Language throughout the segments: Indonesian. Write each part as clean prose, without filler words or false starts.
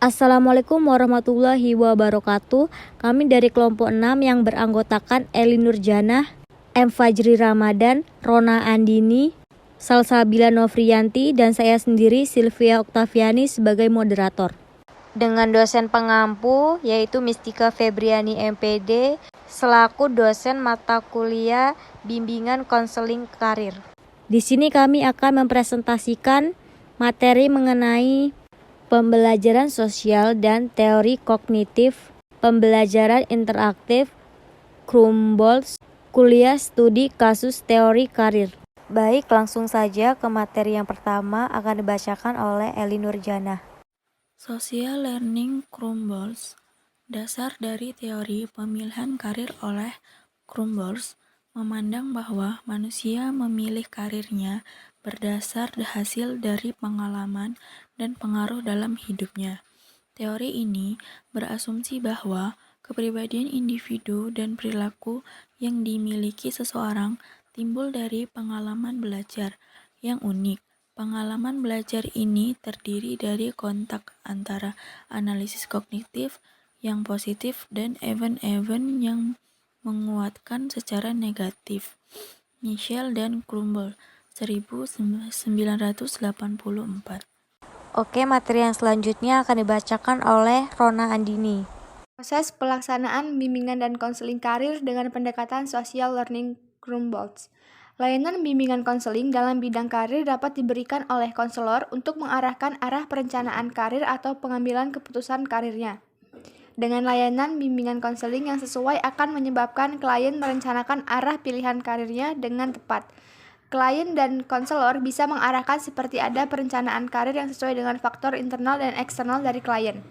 Assalamualaikum warahmatullahi wabarakatuh. Kami dari kelompok 6 yang beranggotakan Eli Nurjanah, M. Fajri Ramadan, Rona Andini, Salsabila Novriyanti, dan saya sendiri Sylvia Oktaviani sebagai moderator. Dengan dosen pengampu yaitu Mistika Febriani MPD selaku dosen mata kuliah bimbingan konseling karir. Di sini kami akan mempresentasikan materi mengenai pembelajaran sosial dan teori kognitif, pembelajaran interaktif, Krumboltz, kuliah studi kasus teori karir. Baik, langsung saja ke materi yang pertama akan dibacakan oleh Eli Nurjanah. Social Learning Krumboltz. Dasar dari teori pemilihan karir oleh Krumboltz memandang bahwa manusia memilih karirnya berdasar hasil dari pengalaman dan pengaruh dalam hidupnya. Teori ini berasumsi bahwa kepribadian individu dan perilaku yang dimiliki seseorang timbul dari pengalaman belajar yang unik. Pengalaman belajar ini terdiri dari kontak antara analisis kognitif yang positif dan event-event yang menguatkan secara negatif. Michel dan Krumboltz, 1984. Oke, materi yang selanjutnya akan dibacakan oleh Rona Andini. Proses pelaksanaan bimbingan dan konseling karir dengan pendekatan social learning Krumboltz. Layanan bimbingan konseling dalam bidang karir dapat diberikan oleh konselor untuk mengarahkan arah perencanaan karir atau pengambilan keputusan karirnya. Dengan layanan bimbingan konseling yang sesuai akan menyebabkan klien merencanakan arah pilihan karirnya dengan tepat. Klien dan konselor bisa mengarahkan seperti ada perencanaan karir yang sesuai dengan faktor internal dan eksternal dari klien.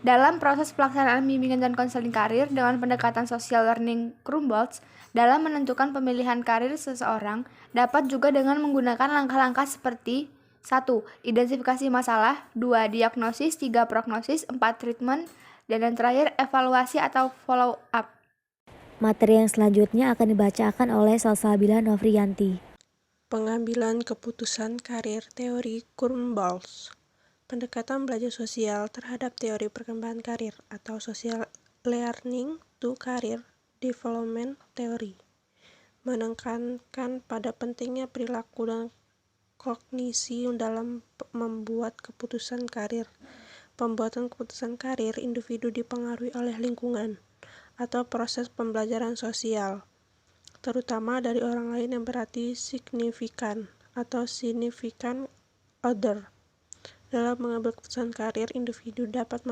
Dalam proses pelaksanaan bimbingan dan konseling karir dengan pendekatan social learning Krumboltz, dalam menentukan pemilihan karir seseorang dapat juga dengan menggunakan langkah-langkah seperti 1. Identifikasi masalah, 2. Diagnosis, 3. Prognosis, 4. Treatment, dan yang terakhir evaluasi atau follow up. Materi yang selanjutnya akan dibacakan oleh Salsabila Novriyanti. Pengambilan keputusan karir teori Krumboltz. Pendekatan belajar sosial terhadap teori perkembangan karir atau social learning to career development theory menekankan pada pentingnya perilaku dan kognisi dalam membuat keputusan karir. Pembuatan keputusan karir individu dipengaruhi oleh lingkungan atau proses pembelajaran sosial, terutama dari orang lain yang berarti signifikan atau significant other. Dalam mengambil keputusan karir, individu dapat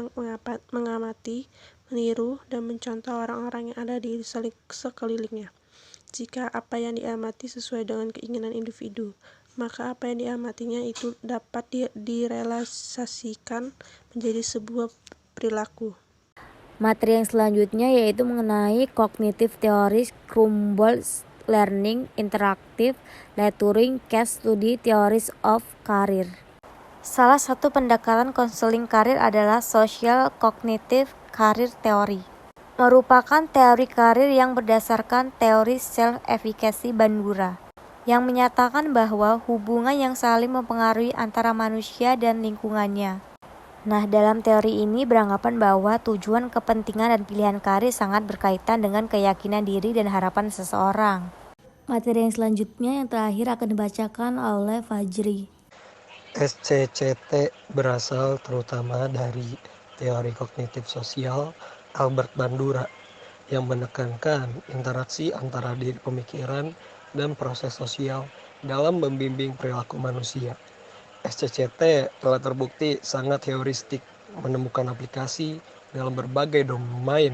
mengamati, meniru, dan mencontoh orang-orang yang ada di sekelilingnya. Jika apa yang diamati sesuai dengan keinginan individu, maka apa yang diamatinya itu dapat direalisasikan menjadi sebuah perilaku. Materi yang selanjutnya yaitu mengenai kognitif teori Krumboltz, learning, interactive, lecturing, case study, theories of career. Salah satu pendekatan konseling karir adalah social cognitive career theory. Merupakan teori karir yang berdasarkan teori self-efficacy Bandura, yang menyatakan bahwa hubungan yang saling mempengaruhi antara manusia dan lingkungannya. Nah, dalam teori ini beranggapan bahwa tujuan, kepentingan, dan pilihan karir sangat berkaitan dengan keyakinan diri dan harapan seseorang. Materi yang selanjutnya yang terakhir akan dibacakan oleh Fajri. SCCT berasal terutama dari teori kognitif sosial Albert Bandura yang menekankan interaksi antara diri pemikiran dan proses sosial dalam membimbing perilaku manusia. SCCT telah terbukti sangat heuristik, menemukan aplikasi dalam berbagai domain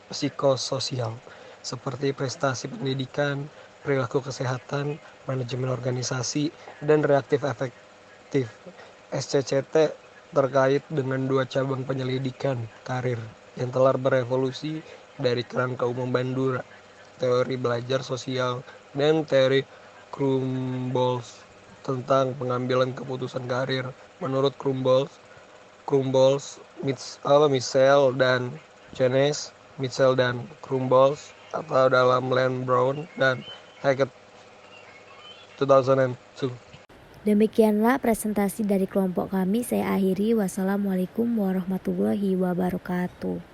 psikososial seperti prestasi pendidikan, perilaku kesehatan, manajemen organisasi, dan reaktif efektif. SCCT terkait dengan dua cabang penyelidikan karir yang telah berevolusi dari kerangka umum Bandura, teori belajar sosial, dan teori Krumboltz tentang pengambilan keputusan karir. Menurut Krumboltz, Michel dan Janes, Michel dan Krumboltz, atau dalam Land Brown dan Hackett 2002. Demikianlah presentasi dari kelompok kami. Saya akhiri. Wassalamualaikum warahmatullahi wabarakatuh.